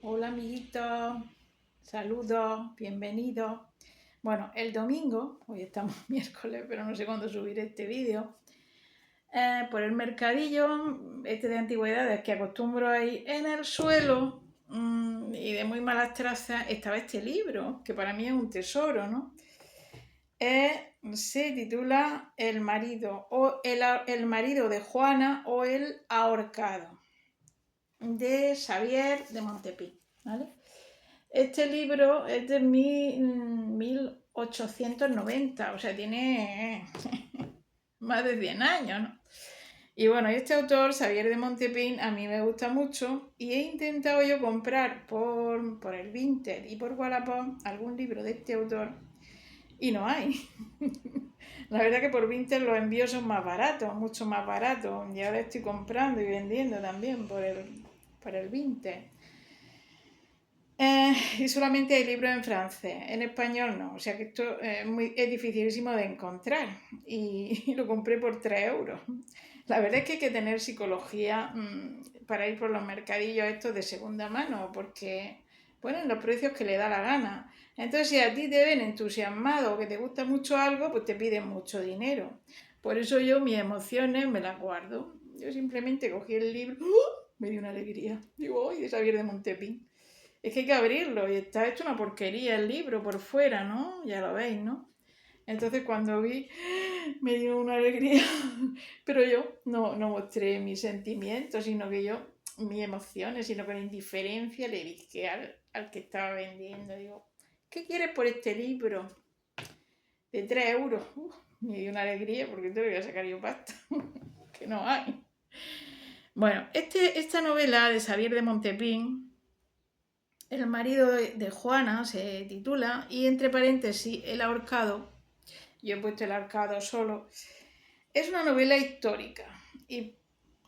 Hola amiguitos, saludos, bienvenidos. Bueno, el domingo, hoy estamos miércoles, pero no sé cuándo subiré este vídeo, por el mercadillo de antigüedades que acostumbro a ir en el suelo y de muy malas trazas, estaba este libro, que para mí es un tesoro, ¿no? Se titula el marido de Juana o el ahorcado, de Xavier de Montepín, ¿vale? Este libro es de 1890, o sea, tiene más de 100 años, ¿no? Y bueno, este autor, Xavier de Montepín, a mí me gusta mucho y he intentado yo comprar por el Vinted y por Wallapop algún libro de este autor y no hay. La verdad que por Vinted los envíos son más baratos, mucho más baratos. Y ahora estoy comprando y vendiendo también por el Vinted. Y solamente hay libros en francés, en español no, o sea que esto es dificilísimo de encontrar y lo compré por 3 euros. La verdad es que hay que tener psicología para ir por los mercadillos estos de segunda mano, porque ponen los precios que le da la gana. Entonces si a ti te ven entusiasmado o que te gusta mucho algo, pues te piden mucho dinero. Por eso yo mis emociones me las guardo. Yo simplemente cogí el libro, ¡oh! Me dio una alegría. Digo, ¡ay! De Xavier de Montepín. Es que hay que abrirlo y está hecho una porquería el libro por fuera, ¿no? Ya lo veis, ¿no? Entonces cuando vi, me dio una alegría, pero yo no mostré mis sentimientos, sino que yo, mis emociones, sino con indiferencia le dije al que estaba vendiendo, digo, ¿qué quieres por este libro? De 3 euros. Me dio una alegría porque te lo voy a sacar yo pasta, que no hay. Bueno, esta novela de Xavier de Montepín, el marido de Juana se titula, y entre paréntesis, el ahorcado, yo he puesto el ahorcado solo, es una novela histórica y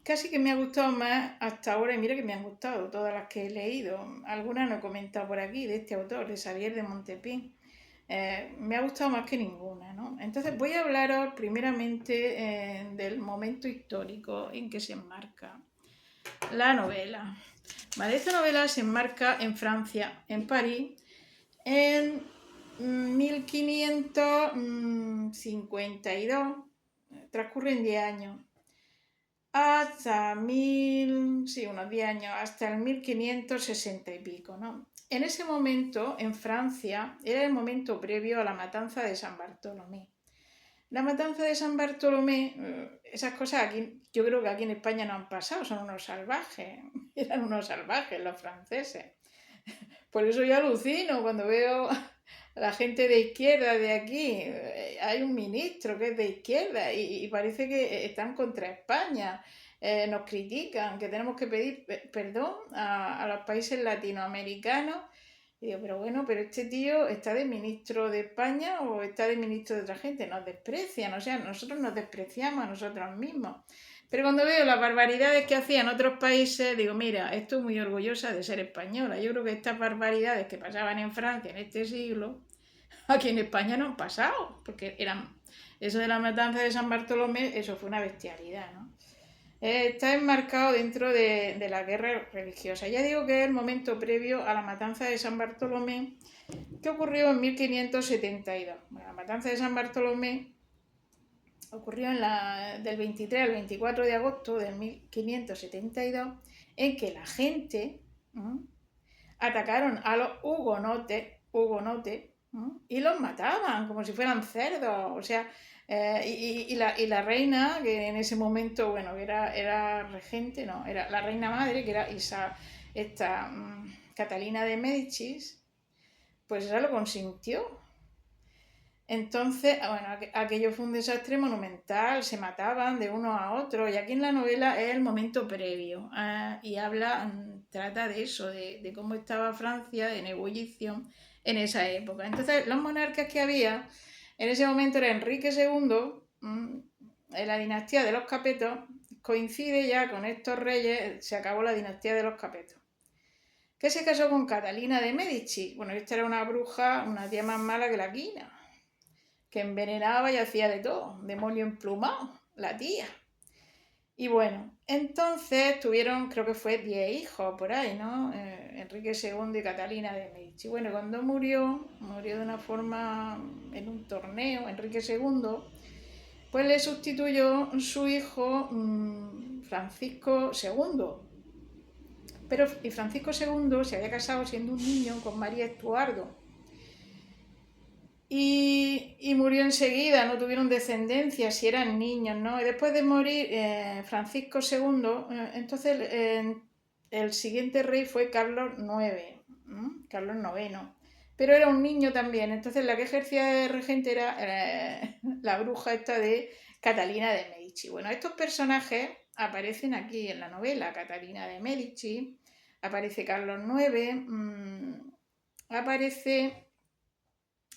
casi que me ha gustado más hasta ahora, y mira que me han gustado todas las que he leído, algunas no he comentado por aquí, de este autor, de Xavier de Montepín. Me ha gustado más que ninguna, ¿no? Entonces voy a hablaros primeramente del momento histórico en que se enmarca la novela. Vale, esta novela se enmarca en Francia, en París, en 1552, transcurren 10 años, hasta unos 10 años, hasta el 1560 y pico, ¿no? En ese momento, en Francia, era el momento previo a la matanza de San Bartolomé. La matanza de San Bartolomé, esas cosas aquí, yo creo que aquí en España no han pasado, son unos salvajes, eran unos salvajes los franceses. Por eso yo alucino cuando veo a la gente de izquierda de aquí. Hay un ministro que es de izquierda y parece que están contra España. Nos critican que tenemos que pedir perdón a los países latinoamericanos. Y digo, pero bueno, pero este tío está de ministro de España o está de ministro de otra gente. Nos desprecian, o sea, nosotros nos despreciamos a nosotros mismos. Pero cuando veo las barbaridades que hacían otros países, digo, mira, estoy muy orgullosa de ser española. Yo creo que estas barbaridades que pasaban en Francia en este siglo, aquí en España no han pasado, porque eran eso de la matanza de San Bartolomé, eso fue una bestialidad, ¿no? Está enmarcado dentro de la guerra religiosa. Ya digo que es el momento previo a la matanza de San Bartolomé, que ocurrió en 1572. Bueno, la matanza de San Bartolomé ocurrió del 23 al 24 de agosto de 1572, en que la gente atacaron a los hugonotes y los mataban como si fueran cerdos. O sea, y la reina, que en ese momento, bueno, que era regente, no, era la reina madre, que era esta Catalina de Médicis, pues ella lo consintió. Entonces, bueno, aquello fue un desastre monumental, se mataban de uno a otro, y aquí en la novela es el momento previo, y trata de eso, de cómo estaba Francia en ebullición en esa época. Entonces, los monarcas que había en ese momento era Enrique II, en la dinastía de los Capetos, coincide ya con estos reyes, se acabó la dinastía de los Capetos, que se casó con Catalina de Medici. Bueno, esta era una bruja, una tía más mala que la quina, que envenenaba y hacía de todo, demonio emplumado, la tía. Y bueno, entonces tuvieron, creo que fue 10 hijos por ahí, ¿no? Enrique II y Catalina de Medici. Bueno, cuando murió de una forma en un torneo, Enrique II, pues le sustituyó su hijo Francisco II. Pero y Francisco II se había casado siendo un niño con María Estuardo. Y murió enseguida, no tuvieron descendencia, si eran niños, ¿no? Y después de morir Francisco II, entonces el siguiente rey fue Carlos IX, Carlos IX. Pero era un niño también, entonces la que ejercía de regente era la bruja esta de Catalina de Medici. Bueno, estos personajes aparecen aquí en la novela, Catalina de Medici, aparece Carlos IX, aparece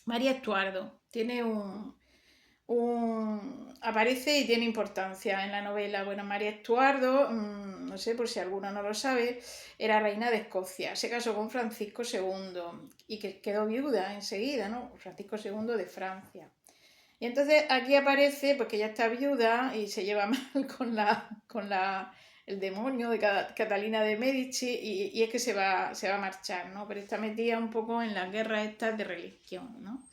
María Estuardo. Aparece y tiene importancia en la novela. Bueno, María Estuardo, no sé por si alguno no lo sabe, era reina de Escocia. Se casó con Francisco II y que quedó viuda enseguida, ¿no? Francisco II de Francia. Y entonces aquí aparece pues que ya está viuda y se lleva mal el demonio de Catalina de Medici y es que se va a marchar, ¿no? Pero está metida un poco en las guerras estas de religión, ¿no?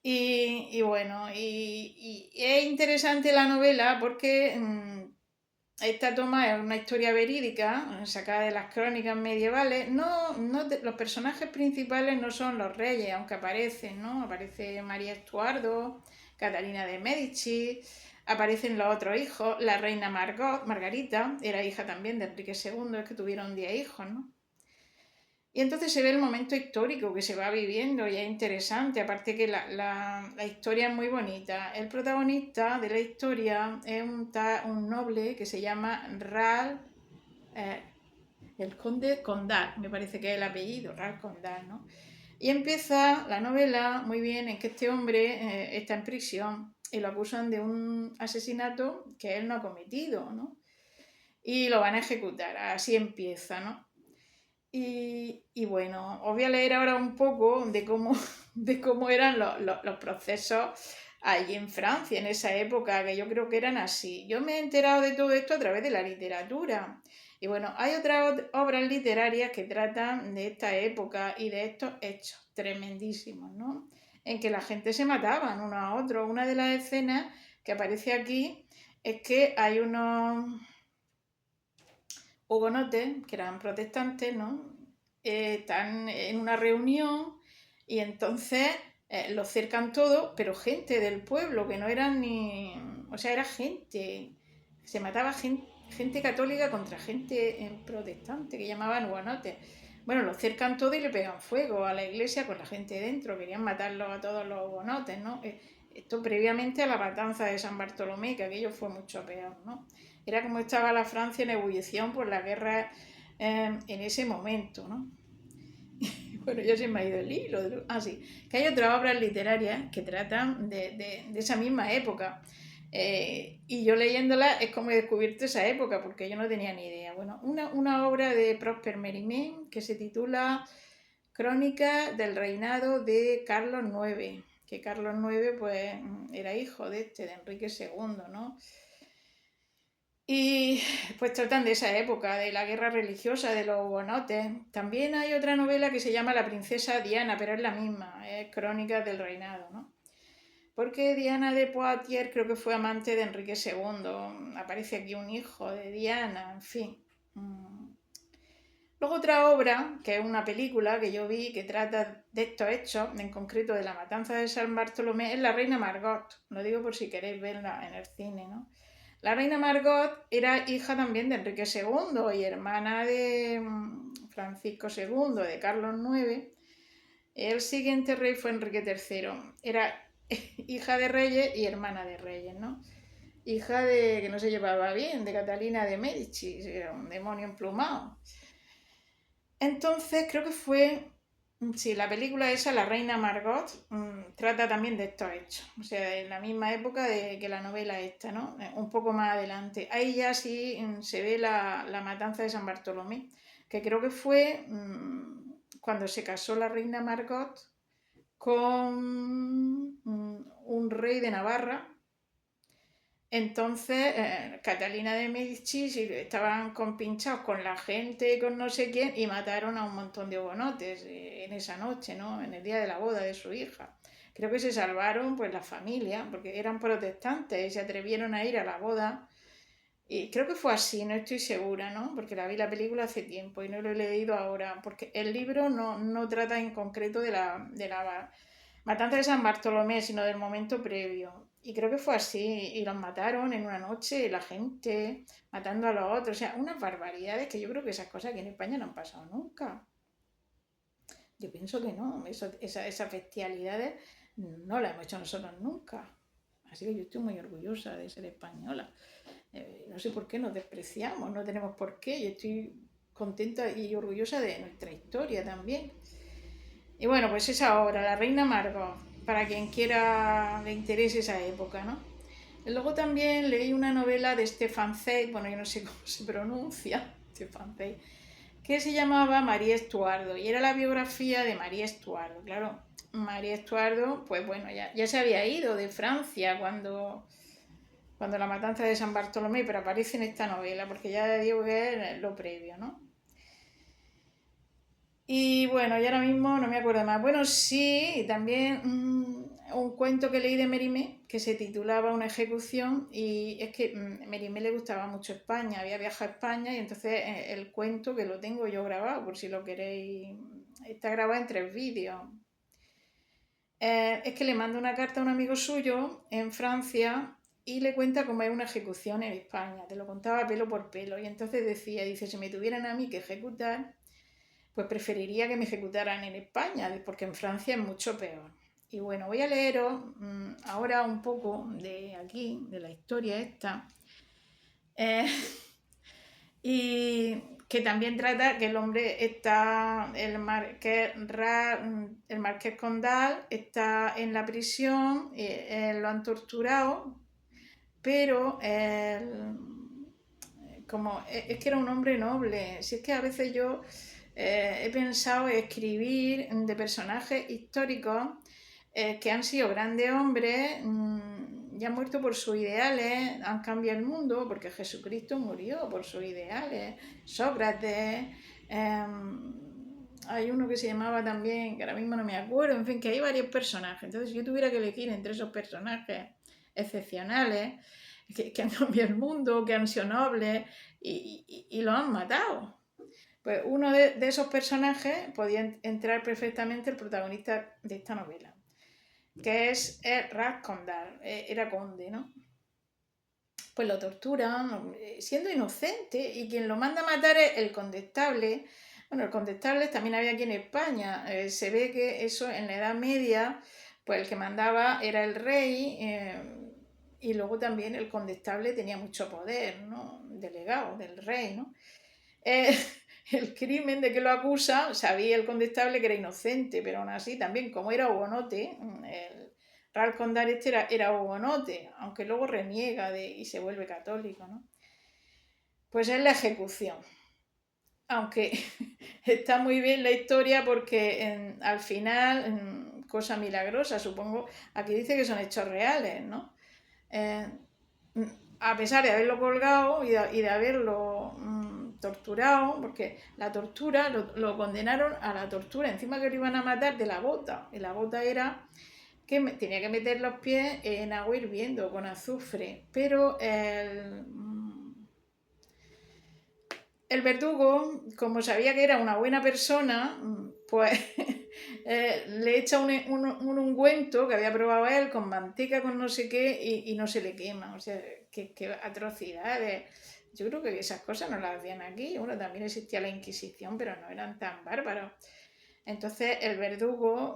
Y bueno, y es interesante la novela porque esta toma es una historia verídica sacada de las crónicas medievales. Los personajes principales no son los reyes, aunque aparecen, ¿no? Aparece María Estuardo, Catalina de Medici, aparecen los otros hijos, la reina Margarita, era hija también de Enrique II, es que tuvieron 10 hijos, ¿no? Y entonces se ve el momento histórico que se va viviendo y es interesante, aparte que la historia es muy bonita. El protagonista de la historia es un noble que se llama Ral, eh, el conde Condal, me parece que es el apellido, Ral Condal, ¿no? Y empieza la novela muy bien en que este hombre está en prisión y lo acusan de un asesinato que él no ha cometido, ¿no? Y lo van a ejecutar, así empieza, ¿no? Y bueno, os voy a leer ahora un poco de cómo eran los procesos allí en Francia, en esa época, que yo creo que eran así. Yo me he enterado de todo esto a través de la literatura. Y bueno, hay otras obras literarias que tratan de esta época y de estos hechos tremendísimos, ¿no? En que la gente se mataban uno a otro. Una de las escenas que aparece aquí es que hay unos hugonotes, que eran protestantes, ¿no? Están en una reunión y entonces lo cercan todo, pero gente del pueblo, que no eran ni... O sea, era gente, se mataba gente católica contra gente protestante, que llamaban hugonotes. Bueno, lo cercan todo y le pegan fuego a la iglesia con la gente dentro, querían matarlos a todos los hugonotes, ¿no? Esto previamente a la matanza de San Bartolomé, que aquello fue mucho peor, ¿no? Era como estaba la Francia en ebullición por la guerra en ese momento, ¿no? Bueno, ya se me ha ido el hilo. Sí, que hay otras obras literarias que tratan de esa misma época. Y yo leyéndola es como he descubierto esa época, porque yo no tenía ni idea. Bueno, una obra de Prosper Mérimée que se titula Crónica del reinado de Carlos IX, que Carlos IX pues era hijo de Enrique II, ¿no? Y pues tratan de esa época, de la guerra religiosa, de los hugonotes. También hay otra novela que se llama La princesa Diana, pero es la misma, es Crónicas del reinado, ¿no? Porque Diana de Poitiers creo que fue amante de Enrique II. Aparece aquí un hijo de Diana, en fin. Luego otra obra, que es una película que yo vi que trata de estos hechos, en concreto de la matanza de San Bartolomé, es La reina Margot. Lo digo por si queréis verla en el cine, ¿no? La reina Margot era hija también de Enrique II y hermana de Francisco II, de Carlos IX. El siguiente rey fue Enrique III. Era hija de reyes y hermana de reyes, ¿no? Hija de que no se llevaba bien, de Catalina de Medici, era un demonio emplumado. Entonces creo que fue, sí, la película esa, La reina Margot, trata también de estos hechos, o sea, en la misma época que la novela esta, ¿no? Un poco más adelante. Ahí ya sí se ve la matanza de San Bartolomé, que creo que fue cuando se casó la reina Margot con un rey de Navarra, Entonces, Catalina de Medici estaban compinchados con la gente, con no sé quién, y mataron a un montón de hugonotes en esa noche, ¿no? En el día de la boda de su hija. Creo que se salvaron pues la familia, porque eran protestantes y se atrevieron a ir a la boda. Y creo que fue así, no estoy segura, ¿no? Porque la vi la película hace tiempo y no lo he leído ahora, porque el libro no trata en concreto de la matanza de San Bartolomé, sino del momento previo. Y creo que fue así, y los mataron en una noche, la gente matando a los otros, o sea, unas barbaridades que yo creo que esas cosas aquí en España no han pasado nunca. Yo pienso que no, esas bestialidades no las hemos hecho nosotros nunca. Así que yo estoy muy orgullosa de ser española. No sé por qué nos despreciamos, no tenemos por qué. Yo estoy contenta y orgullosa de nuestra historia también. Y bueno, pues esa obra, La Reina Margot, para quien quiera le interese esa época, ¿no? Y luego también leí una novela de Stefan Zweig, bueno, yo no sé cómo se pronuncia, Stefan Zweig, que se llamaba María Estuardo, y era la biografía de María Estuardo. Claro, María Estuardo, pues bueno, ya se había ido de Francia cuando la matanza de San Bartolomé, pero aparece en esta novela, porque ya digo que es lo previo, ¿no? Y bueno, y ahora mismo no me acuerdo más. Bueno, sí, también un cuento que leí de Mérimée que se titulaba Una ejecución, y es que Mérimée le gustaba mucho España, había viajado a España, y entonces el cuento, que lo tengo yo grabado, por si lo queréis, está grabado en 3 vídeos. Es que le manda una carta a un amigo suyo en Francia y le cuenta cómo es una ejecución en España. Te lo contaba pelo por pelo. Y entonces dice, si me tuvieran a mí que ejecutar, pues preferiría que me ejecutaran en España, porque en Francia es mucho peor. Y bueno, voy a leeros ahora un poco de aquí, de la historia esta. Eh, y que también trata que el hombre está, el marqués Condal está en la prisión, lo han torturado, pero como es que era un hombre noble. Si es que a veces yo he pensado escribir de personajes históricos que han sido grandes hombres, y han muerto por sus ideales, han cambiado el mundo, porque Jesucristo murió por sus ideales, Sócrates, hay uno que se llamaba también, que ahora mismo no me acuerdo, en fin, que hay varios personajes. Entonces, si yo tuviera que elegir entre esos personajes excepcionales, que han cambiado el mundo, que han sido nobles y lo han matado. Pues uno de esos personajes podía entrar perfectamente el protagonista de esta novela, que es Ras Condal, era conde, ¿no? Pues lo torturan siendo inocente, y quien lo manda a matar es el condestable. Bueno, el condestable también había aquí en España. Se ve que eso en la Edad Media, pues el que mandaba era el rey, y luego también el condestable tenía mucho poder, ¿no? Delegado del rey, ¿no? Eh, el crimen de que lo acusa, sabía el condestable que era inocente, pero aún así también, como era hugonote, el Ral Condal este era hugonote, aunque luego reniega y se vuelve católico, ¿no? Pues es la ejecución. Aunque está muy bien la historia, porque al final, cosa milagrosa, supongo, aquí dice que son hechos reales, ¿no? Eh, a pesar de haberlo colgado y de haberlo torturado, porque la tortura lo condenaron a la tortura, encima que lo iban a matar de la bota, y la bota era que tenía que meter los pies en agua hirviendo con azufre, pero el verdugo, como sabía que era una buena persona, pues le echa un ungüento que había probado él con manteca, con no sé qué, y no se le quema. O sea, qué atrocidades. Yo creo que esas cosas no las hacían aquí. Bueno, también existía la Inquisición, pero no eran tan bárbaros. Entonces el verdugo,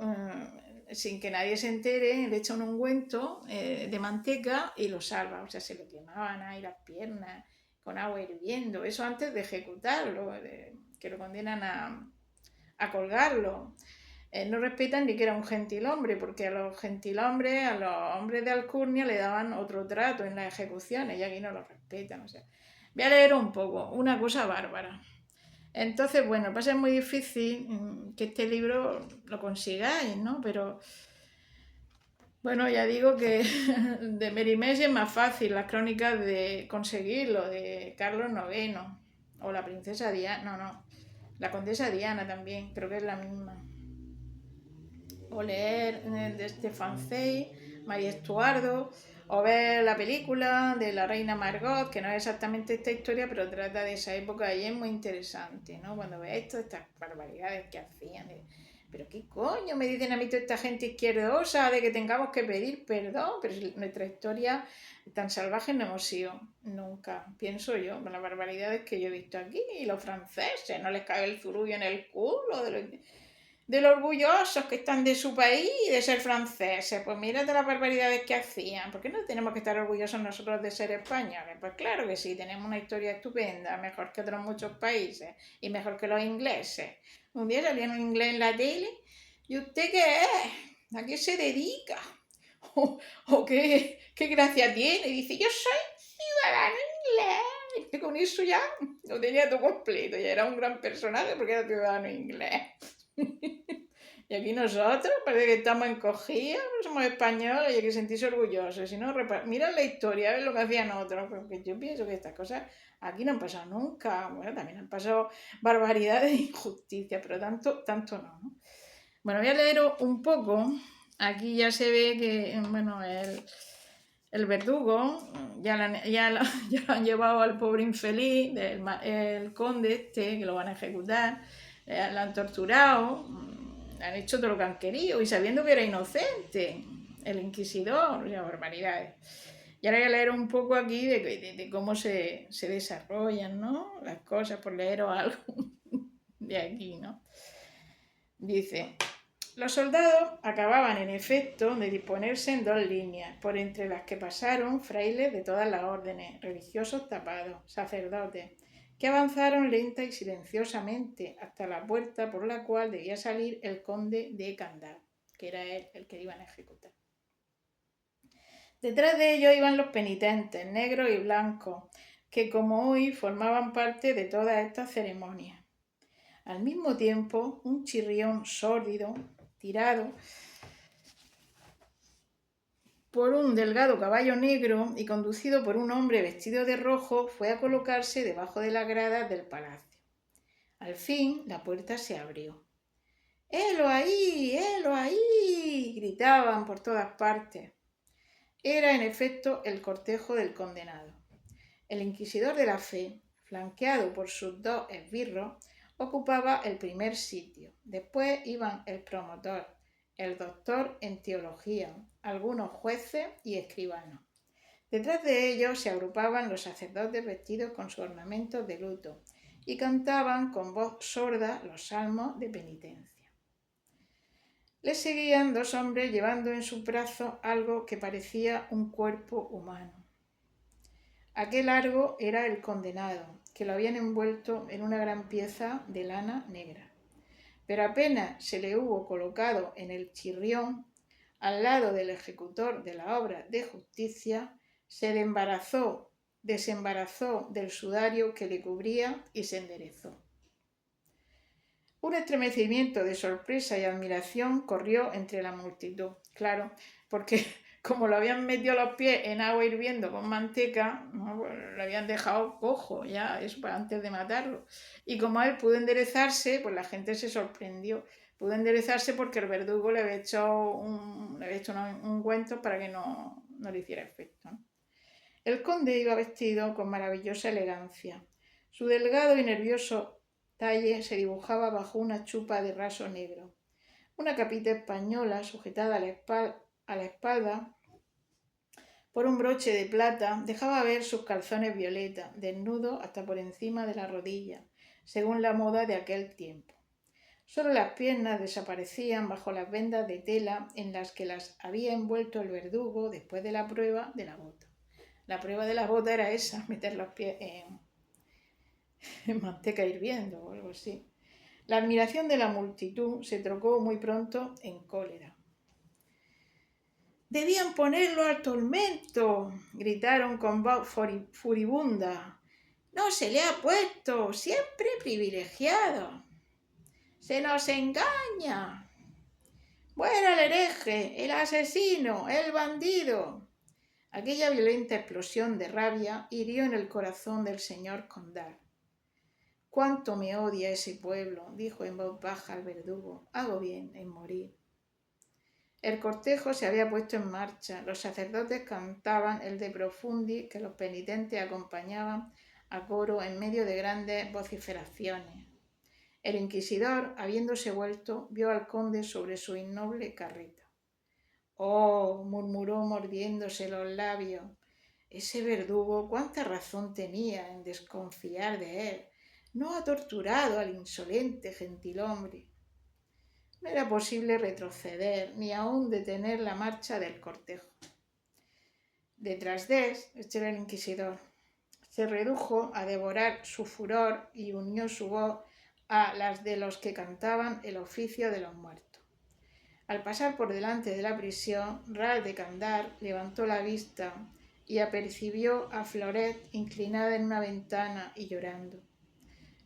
sin que nadie se entere, le echa un ungüento de manteca y lo salva. O sea, se le quemaban ahí las piernas con agua hirviendo. Eso antes de ejecutarlo, que lo condenan a colgarlo. No respetan ni que era un gentilhombre, porque a los gentilhombres, a los hombres de alcurnia, le daban otro trato en las ejecuciones, y aquí no lo respetan. O sea, voy a leer un poco, una cosa bárbara. Entonces, bueno, va a ser muy difícil que este libro lo consigáis, ¿no? Pero Bueno, ya digo que de Merimés es más fácil las crónicas de conseguirlo, de Carlos IX, o la princesa Diana, no, la condesa Diana también, creo que es la misma. O leer de Stefan Zweig, María Estuardo, o ver la película de la reina Margot, que no es exactamente esta historia, pero trata de esa época y es muy interesante, ¿no? Cuando ves estas barbaridades que hacían. Pero qué coño me dicen a mí toda esta gente izquierdosa de que tengamos que pedir perdón, pero nuestra historia tan salvaje no hemos sido nunca, pienso yo, con las barbaridades que yo he visto aquí. Y los franceses, no les cae el zurullo en el culo de lo orgullosos que están de su país y de ser franceses. Pues mírate las barbaridades que hacían. ¿Por qué no tenemos que estar orgullosos nosotros de ser españoles? Pues claro que sí, tenemos una historia estupenda, mejor que otros muchos países y mejor que los ingleses. Un día salía un inglés en la tele. ¿Y usted qué es? ¿A qué se dedica? ¿O qué gracia tiene? Y dice, yo soy ciudadano inglés. Y con eso ya lo tenía todo completo. Ya era un gran personaje porque era ciudadano inglés. Y aquí nosotros parece que estamos encogidos, somos españoles y hay que sentirse orgullosos. Si no, mira la historia, ves lo que hacían otros. Porque yo pienso que estas cosas aquí no han pasado nunca. Bueno, también han pasado barbaridades e injusticias, pero tanto no, ¿no? Bueno, voy a leer un poco. Aquí ya se ve que, bueno, el verdugo ya lo han llevado al pobre infeliz, el conde este, que lo van a ejecutar, lo han torturado, han hecho todo lo que han querido y sabiendo que era inocente, el inquisidor, o sea, barbaridades. Y ahora voy a leer un poco aquí de cómo se desarrollan, ¿no? Las cosas, por leeros algo de aquí, ¿no? Dice, los soldados acababan en efecto de disponerse en dos líneas, por entre las que pasaron frailes de todas las órdenes, religiosos tapados, sacerdotes, que avanzaron lenta y silenciosamente hasta la puerta por la cual debía salir el conde de Candar, que era él el que iban a ejecutar. Detrás de ellos iban los penitentes, negros y blancos, que como hoy formaban parte de todas estas ceremonias. Al mismo tiempo, un chirrión sórdido, tirado por un delgado caballo negro y conducido por un hombre vestido de rojo, fue a colocarse debajo de las gradas del palacio. Al fin, la puerta se abrió. ¡Helo ahí! ¡Helo ahí! Gritaban por todas partes. Era, en efecto, el cortejo del condenado. El inquisidor de la fe, flanqueado por sus dos esbirros, ocupaba el primer sitio. Después iban el promotor, el doctor en teología, algunos jueces y escribanos. Detrás de ellos se agrupaban los sacerdotes vestidos con sus ornamentos de luto y cantaban con voz sorda los salmos de penitencia. Les seguían dos hombres llevando en sus brazos algo que parecía un cuerpo humano. Aquel algo era el condenado, que lo habían envuelto en una gran pieza de lana negra. Pero apenas se le hubo colocado en el chirrión, al lado del ejecutor de la obra de justicia, se desembarazó del sudario que le cubría y se enderezó. Un estremecimiento de sorpresa y admiración corrió entre la multitud. Claro, porque como lo habían metido los pies en agua hirviendo con manteca, ¿no? Pues lo habían dejado cojo ya, eso antes de matarlo. Y como él pudo enderezarse, pues la gente se sorprendió. Pudo enderezarse porque el verdugo le había hecho un ungüento para que no le hiciera efecto, ¿no? El conde iba vestido con maravillosa elegancia. Su delgado y nervioso talle se dibujaba bajo una chupa de raso negro. Una capita española sujetada a la espalda por un broche de plata dejaba ver sus calzones violeta, desnudos hasta por encima de la rodilla, según la moda de aquel tiempo. Solo las piernas desaparecían bajo las vendas de tela en las que las había envuelto el verdugo después de la prueba de la bota. La prueba de la bota era esa, meter los pies en manteca hirviendo o algo así. La admiración de la multitud se trocó muy pronto en cólera. «¡Debían ponerlo al tormento!», gritaron con voz furibunda. «¡No se le ha puesto! ¡Siempre privilegiado! ¡Se nos engaña!». ¡Muera el hereje! ¡El asesino! ¡El bandido! Aquella violenta explosión de rabia hirió en el corazón del señor Condal. «¡Cuánto me odia ese pueblo!», dijo en voz baja al verdugo. «Hago bien en morir». El cortejo se había puesto en marcha. Los sacerdotes cantaban el De Profundis que los penitentes acompañaban a coro en medio de grandes vociferaciones. El inquisidor, habiéndose vuelto, vio al conde sobre su innoble carreta. «Oh», murmuró mordiéndose los labios, «ese verdugo cuánta razón tenía en desconfiar de él. No ha torturado al insolente gentilhombre». No era posible retroceder ni aún detener la marcha del cortejo. Detrás de él, este era el inquisidor, se redujo a devorar su furor y unió su voz a las de los que cantaban el oficio de los muertos. Al pasar por delante de la prisión, Ral de Candar levantó la vista y apercibió a Floret inclinada en una ventana y llorando.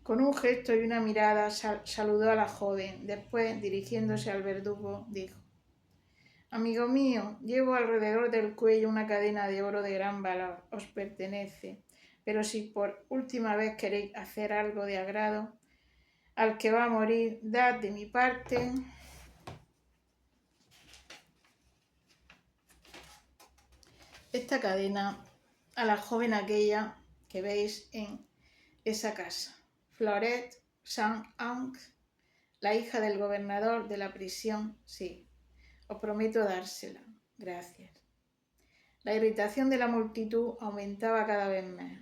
Con un gesto y una mirada saludó a la joven. Después, dirigiéndose al verdugo, dijo: «Amigo mío, llevo alrededor del cuello una cadena de oro de gran valor. Os pertenece. Pero si por última vez queréis hacer algo de agrado al que va a morir, dad de mi parte esta cadena a la joven aquella que veis en esa casa, Floret Saint-Ange, la hija del gobernador de la prisión. Sí, os prometo dársela. Gracias». La irritación de la multitud aumentaba cada vez más.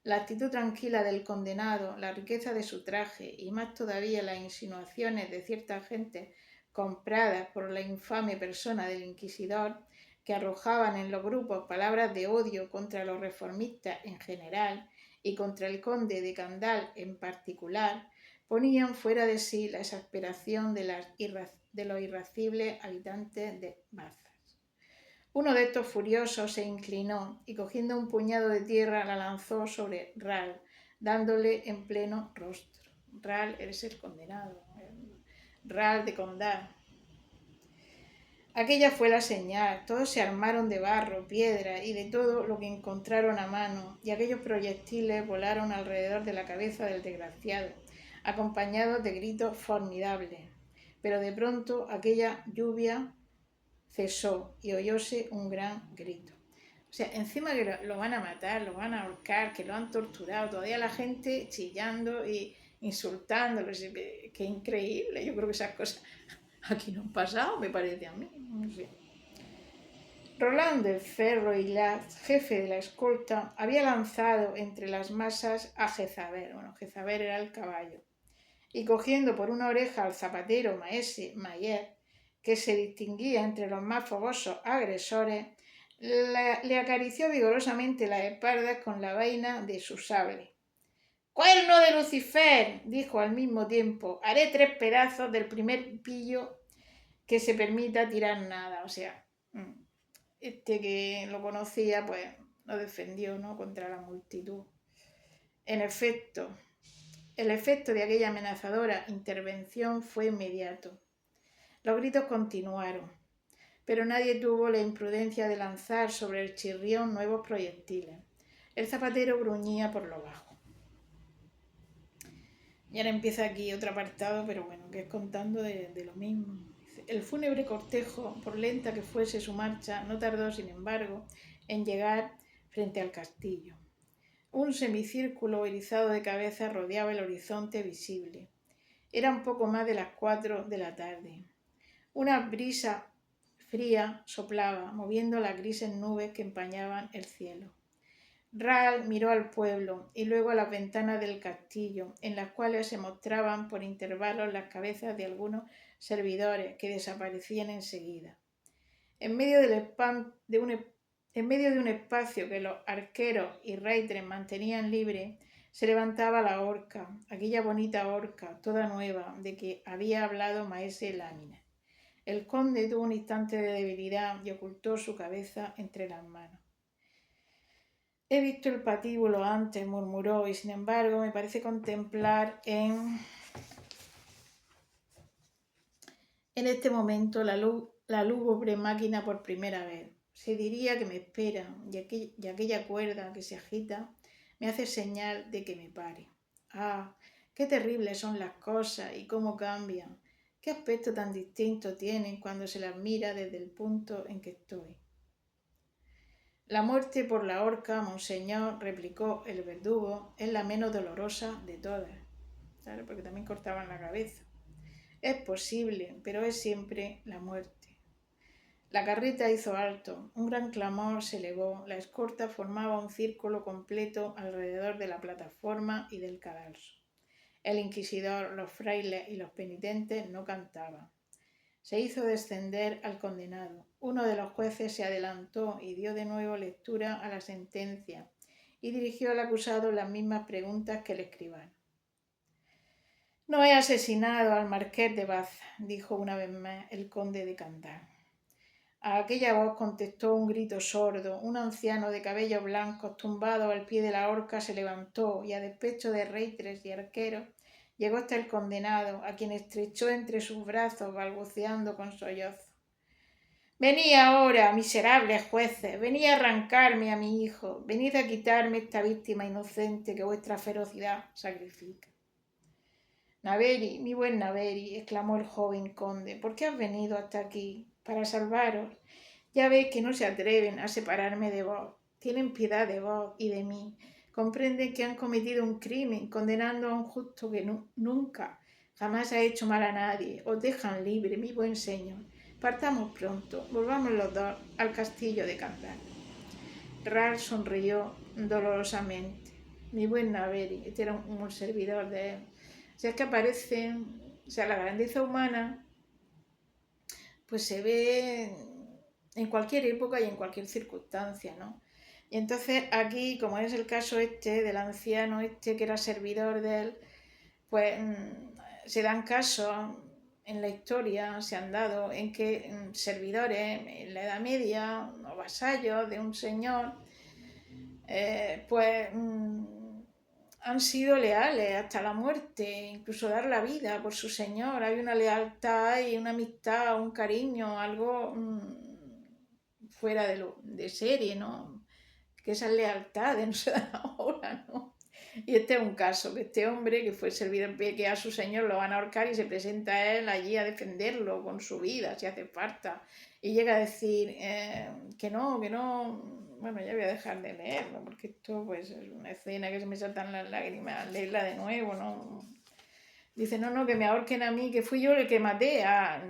La actitud tranquila del condenado, la riqueza de su traje y más todavía las insinuaciones de cierta gente compradas por la infame persona del inquisidor, que arrojaban en los grupos palabras de odio contra los reformistas en general y contra el conde de Candal en particular, ponían fuera de sí la exasperación de los irascibles habitantes de Baza. Uno de estos furiosos se inclinó y, cogiendo un puñado de tierra, la lanzó sobre Ral, dándole en pleno rostro. Ral es el condenado, Ral de Condal. Aquella fue la señal. Todos se armaron de barro, piedra y de todo lo que encontraron a mano, y aquellos proyectiles volaron alrededor de la cabeza del desgraciado, acompañados de gritos formidables. Pero de pronto aquella lluvia cesó y oyóse un gran grito. O sea, encima que lo van a matar, lo van a ahorcar, que lo han torturado, todavía la gente chillando y insultándolo. Qué increíble. Yo creo que esas cosas aquí no han pasado, me parece a mí. No sé. Roland del Ferro y Laz, jefe de la escolta, había lanzado entre las masas a Jezabel. Bueno, Jezabel era el caballo. Y cogiendo por una oreja al zapatero Maese Mayer, que se distinguía entre los más fogosos agresores, le acarició vigorosamente las espaldas con la vaina de su sable. «¡Cuerno de Lucifer!», dijo al mismo tiempo, «haré 3 pedazos del primer pillo que se permita tirar nada». O sea, que lo conocía, pues lo defendió, ¿no?, contra la multitud. En efecto, el efecto de aquella amenazadora intervención fue inmediato. Los gritos continuaron, pero nadie tuvo la imprudencia de lanzar sobre el chirrión nuevos proyectiles. El zapatero gruñía por lo bajo. Y ahora empieza aquí otro apartado, pero bueno, que es contando de lo mismo. El fúnebre cortejo, por lenta que fuese su marcha, no tardó, sin embargo, en llegar frente al castillo. Un semicírculo erizado de cabeza rodeaba el horizonte visible. Eran poco más de las 4 de la tarde. Una brisa fría soplaba, moviendo las grises nubes que empañaban el cielo. Ral miró al pueblo y luego a las ventanas del castillo, en las cuales se mostraban por intervalos las cabezas de algunos servidores que desaparecían enseguida. En medio de un espacio que los arqueros y reiters mantenían libre, se levantaba la horca, aquella bonita horca, toda nueva, de que había hablado Maese Lámina. El conde tuvo un instante de debilidad y ocultó su cabeza entre las manos. «He visto el patíbulo antes», murmuró, «y sin embargo me parece contemplar en En este momento la lúgubre máquina por primera vez. Se diría que me espera y aquella cuerda que se agita me hace señal de que me pare. Ah, qué terribles son las cosas y cómo cambian. Qué aspecto tan distinto tienen cuando se las mira desde el punto en que estoy. La muerte por la horca, monseñor, replicó el verdugo, es la menos dolorosa de todas. Claro, porque también cortaban la cabeza. Es posible, pero es siempre la muerte. La carreta hizo alto, un gran clamor se elevó, la escorta formaba un círculo completo alrededor de la plataforma y del cadalso. El inquisidor, los frailes y los penitentes no cantaban. Se hizo descender al condenado. Uno de los jueces se adelantó y dio de nuevo lectura a la sentencia y dirigió al acusado las mismas preguntas que el escribano. No he asesinado al marqués de Baza, dijo una vez más el conde de Candán. A aquella voz contestó un grito sordo. Un anciano de cabellos blancos tumbado al pie de la horca se levantó y a despecho de reitres y arqueros llegó hasta el condenado, a quien estrechó entre sus brazos balbuceando con sollozo. Venid ahora, miserables jueces, venid a arrancarme a mi hijo, venid a quitarme esta víctima inocente que vuestra ferocidad sacrifica. Naveri, mi buen Naveri, exclamó el joven conde, ¿por qué has venido hasta aquí? Para salvaros. Ya veis que no se atreven a separarme de vos. Tienen piedad de vos y de mí. Comprenden que han cometido un crimen, condenando a un justo que nunca, jamás ha hecho mal a nadie. Os dejan libre, mi buen señor. Partamos pronto, volvamos los dos al castillo de Candán. Ral sonrió dolorosamente. Mi buen Naveri, este era un servidor de él. O sea, es que aparecen, o sea, la grandeza humana, pues se ve en cualquier época y en cualquier circunstancia, ¿no? Y entonces aquí, como es el caso este del anciano este que era servidor de él, pues se dan casos en la historia, se han dado en que servidores en la Edad Media o vasallos de un señor, pues han sido leales hasta la muerte, incluso dar la vida por su señor. Hay una lealtad y una amistad, un cariño, algo fuera de serie, ¿no? Que esas lealtades no se dan ahora, ¿no? Y este es un caso, que este hombre que fue servidor, que a su señor lo van a ahorcar y se presenta a él allí a defenderlo con su vida, si hace falta. Y llega a decir que no, bueno, ya voy a dejar de leerlo, porque esto pues es una escena que se me saltan las lágrimas, leerla de nuevo, ¿no? Dice, no, que me ahorquen a mí, que fui yo el que maté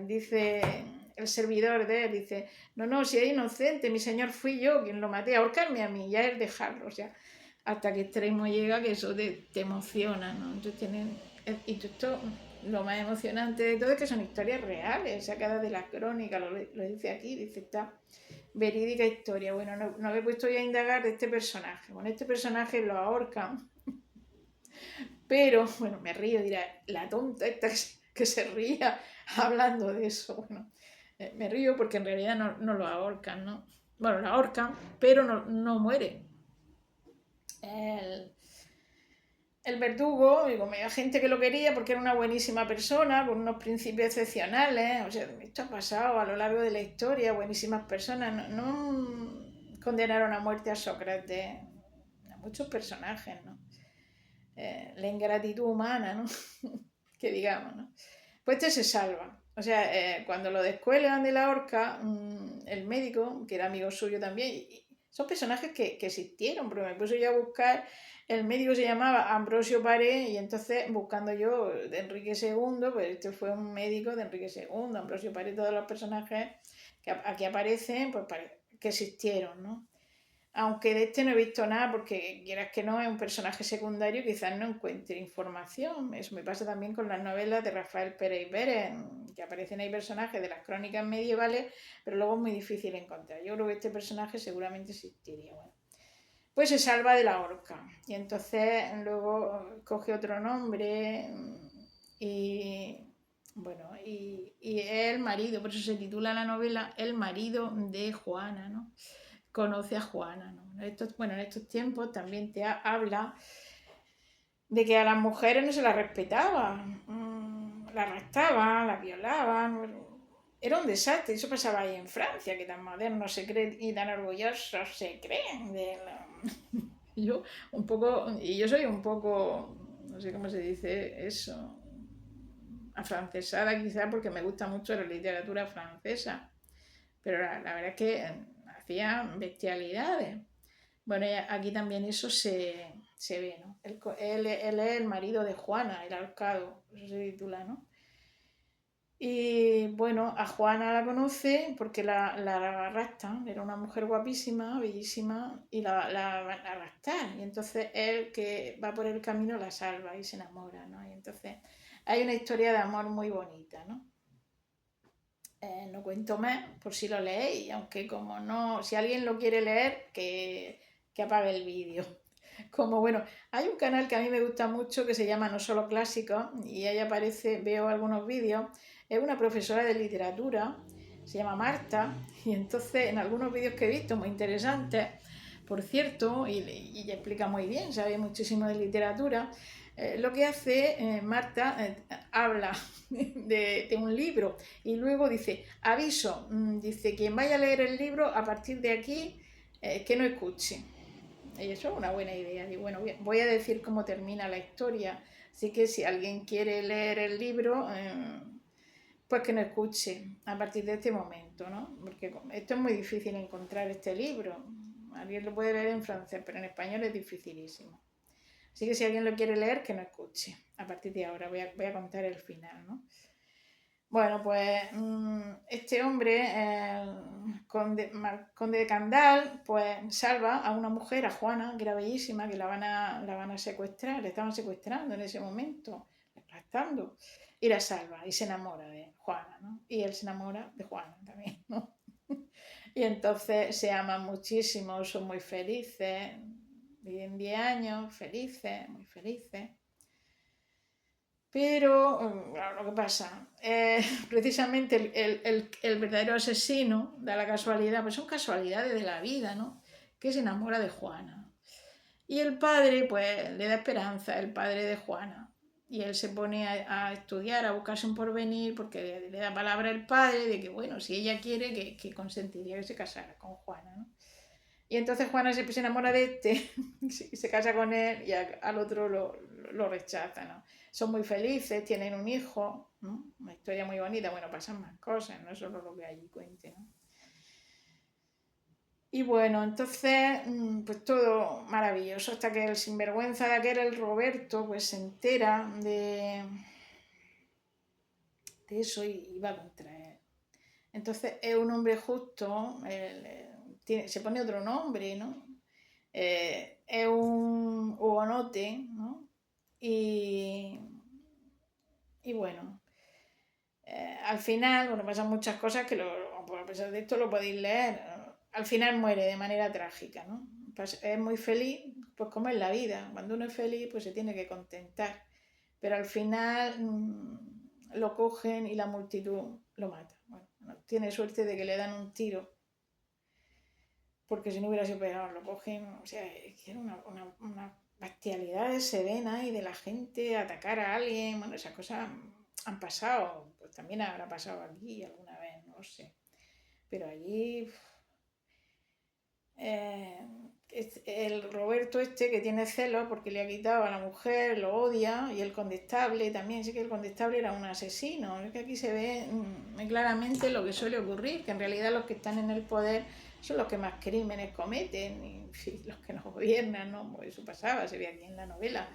dice el servidor de él, dice, no, si es inocente, mi señor fui yo quien lo maté, ahorcarme a mí, ya es dejarlo, o sea, hasta que extremo llega que eso te emociona, ¿no? Entonces y esto, lo más emocionante de todo es que son historias reales, sacadas de las crónicas, lo dice aquí, dice, esta verídica historia. Bueno, no me he puesto ya a indagar de este personaje, con este personaje lo ahorcan, pero, bueno, me río, dirá, la tonta esta que se ría hablando de eso, bueno, me río porque en realidad no lo ahorcan, ¿no? Bueno, lo ahorcan, pero no muere. El verdugo, digo, me había gente que lo quería porque era una buenísima persona, con unos principios excepcionales, o sea, esto ha pasado a lo largo de la historia, buenísimas personas, no condenaron a muerte a Sócrates, a muchos personajes, ¿no? La ingratitud humana, ¿no? Que digamos, ¿no? Pues este se salva. O sea, cuando lo descuelgan de la horca, el médico, que era amigo suyo también, son personajes que existieron, pero me puse yo a buscar, el médico se llamaba Ambrosio Paré, y entonces buscando yo de Enrique II, pues este fue un médico de Enrique II, Ambrosio Paré, todos los personajes que aquí aparecen, pues que existieron, ¿no? Aunque de este no he visto nada, porque quieras que no, es un personaje secundario, quizás no encuentre información. Eso me pasa también con las novelas de Rafael Pérez y Pérez, que aparecen ahí personajes de las crónicas medievales, pero luego es muy difícil encontrar. Yo creo que este personaje seguramente existiría. Bueno, pues se salva de la horca y entonces luego coge otro nombre y bueno, y es el marido, por eso se titula la novela El marido de Juana, ¿no? Conoce a Juana, ¿no? En estos tiempos también habla de que a las mujeres no se las respetaba, las arrestaban, las violaban, era un desastre. Eso pasaba ahí en Francia, que tan modernos se creen y tan orgullosos se creen de la... Yo un poco, y yo soy un poco, no sé cómo se dice eso, afrancesada quizá porque me gusta mucho la literatura francesa, pero la verdad es que hacían bestialidades. Bueno, y aquí también eso se ve, ¿no? Él es el marido de Juana, el ahorcado, eso se titula, ¿no? Y bueno, a Juana la conoce porque la raptan, era una mujer guapísima, bellísima, y la van a raptar. Y entonces él que va por el camino la salva y se enamora, ¿no? Y entonces hay una historia de amor muy bonita, ¿no? No cuento más por si lo leéis, aunque como no, si alguien lo quiere leer, que apague el vídeo. Como bueno, hay un canal que a mí me gusta mucho que se llama No Solo Clásicos y ahí aparece, veo algunos vídeos, es una profesora de literatura, se llama Marta, y entonces en algunos vídeos que he visto muy interesantes, por cierto, y explica muy bien, sabe muchísimo de literatura, lo que hace Marta, habla de un libro y luego dice, aviso, dice, quien vaya a leer el libro a partir de aquí, que no escuche. Y eso es una buena idea. Y bueno, voy a decir cómo termina la historia. Así que si alguien quiere leer el libro, pues que no escuche a partir de este momento, ¿no? Porque esto es muy difícil encontrar este libro. Alguien lo puede leer en francés, pero en español es dificilísimo. Así que si alguien lo quiere leer, que no escuche. A partir de ahora voy a contar el final, ¿no? Bueno, pues este hombre, conde de Candal, pues salva a una mujer, a Juana, que era bellísima, que la van a secuestrar, le estaban secuestrando en ese momento, raptando, y la salva, y se enamora de Juana, ¿no? Y él se enamora de Juana también, ¿no? Y entonces se aman muchísimo, son muy felices, viven 10 años, felices, muy felices. Pero lo que pasa, precisamente el verdadero asesino da la casualidad, pues son casualidades de la vida, ¿no? Que se enamora de Juana. Y el padre, pues, le da esperanza, el padre de Juana. Y él se pone a estudiar, a buscarse un porvenir, porque le da palabra al padre de que, bueno, si ella quiere, que consentiría que se casara con Juana, ¿no? Y entonces Juana se enamora de este y se casa con él y al otro lo rechaza, ¿no? Son muy felices, tienen un hijo, ¿no? Una historia muy bonita, bueno, pasan más cosas, no es solo lo que allí cuente, ¿no? Y bueno, entonces, pues todo maravilloso, hasta que el sinvergüenza de aquel, el Roberto, pues se entera de eso y va contra él. Entonces es un hombre justo, se pone otro nombre, ¿no? Es un hugonote, ¿no? Y, y bueno, al final, bueno, pasan muchas cosas que a pesar de esto lo podéis leer. Al final muere de manera trágica, ¿no? Pues es muy feliz, pues como es la vida. Cuando uno es feliz, pues se tiene que contentar. Pero al final lo cogen y la multitud lo mata. Bueno, tiene suerte de que le dan un tiro porque si no hubiera sido peor, lo cogen, o sea, es que era una bestialidad se ven ahí de la gente atacar a alguien, bueno, esas cosas han pasado, pues también habrá pasado aquí alguna vez, no sé, pero allí el Roberto este que tiene celos porque le ha quitado a la mujer, lo odia, y el condestable también, sí que el condestable era un asesino, es que aquí se ve muy claramente lo que suele ocurrir, que en realidad los que están en el poder son los que más crímenes cometen y los que nos gobiernan, ¿no? Pues eso pasaba, se ve aquí en la novela,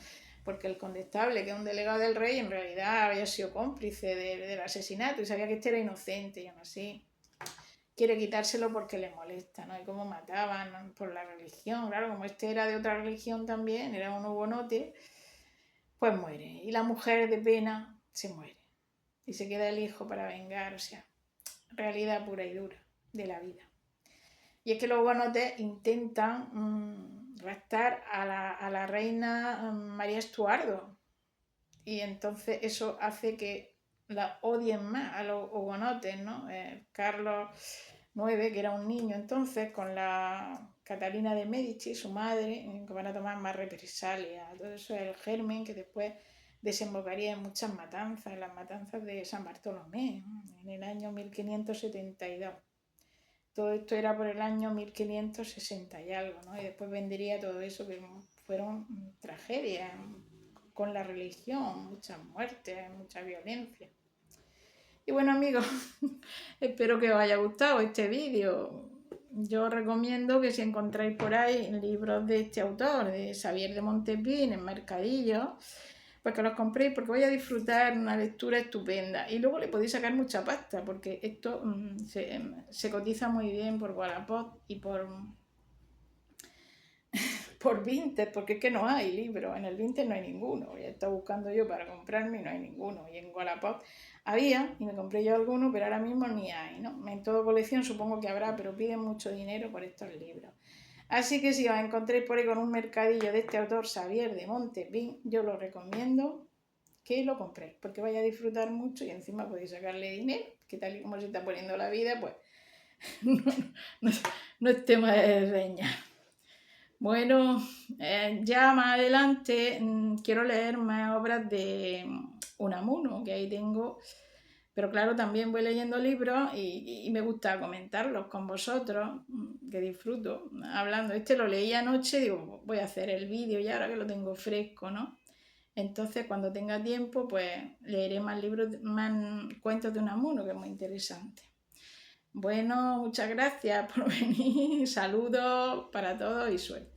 porque el condestable, que es un delegado del rey, en realidad había sido cómplice del asesinato y sabía que este era inocente y aún así quiere quitárselo porque le molesta, ¿no? Y cómo mataban por la religión, claro, como este era de otra religión también, era un hugonote, pues muere. Y la mujer de pena se muere. Y se queda el hijo para vengar, o sea, realidad pura y dura de la vida. Y es que los hugonotes intentan raptar a la reina María Estuardo. Y entonces eso hace que la odien más a los hugonotes, ¿no? Carlos 9, que era un niño entonces, con la Catalina de Medici, su madre, que van a tomar más represalias. Todo eso es el germen que después desembocaría en muchas matanzas, en las matanzas de San Bartolomé, en el año 1572. Todo esto era por el año 1560 y algo, ¿no? Y después vendría todo eso, que fueron tragedias con la religión, muchas muertes, mucha violencia. Y bueno, amigos, espero que os haya gustado este vídeo. Yo os recomiendo que si encontráis por ahí libros de este autor, de Xavier de Montespín, en Mercadillo, pues que los compréis, porque vais a disfrutar una lectura estupenda. Y luego le podéis sacar mucha pasta, porque esto se cotiza muy bien por Wallapop y por Vinted, porque es que no hay libros, en el Vinted no hay ninguno. Ya he estado buscando yo para comprarme y no hay ninguno. Y en Wallapop había, y me compré yo alguno, pero ahora mismo ni hay, ¿no? En toda colección supongo que habrá, pero piden mucho dinero por estos libros. Así que si os encontréis por ahí con un mercadillo de este autor, Xavier de Montespín, yo lo recomiendo que lo compréis, porque vais a disfrutar mucho y encima podéis sacarle dinero, que tal y como se está poniendo la vida, pues no es tema de reña. Bueno, ya más adelante quiero leer más obras de Unamuno, que ahí tengo, pero claro, también voy leyendo libros y me gusta comentarlos con vosotros, que disfruto hablando. Este lo leí anoche, digo, voy a hacer el vídeo y ahora que lo tengo fresco, ¿no? Entonces, cuando tenga tiempo, pues leeré más libros, más cuentos de Unamuno, que es muy interesante. Bueno, muchas gracias por venir, saludos para todos y suerte.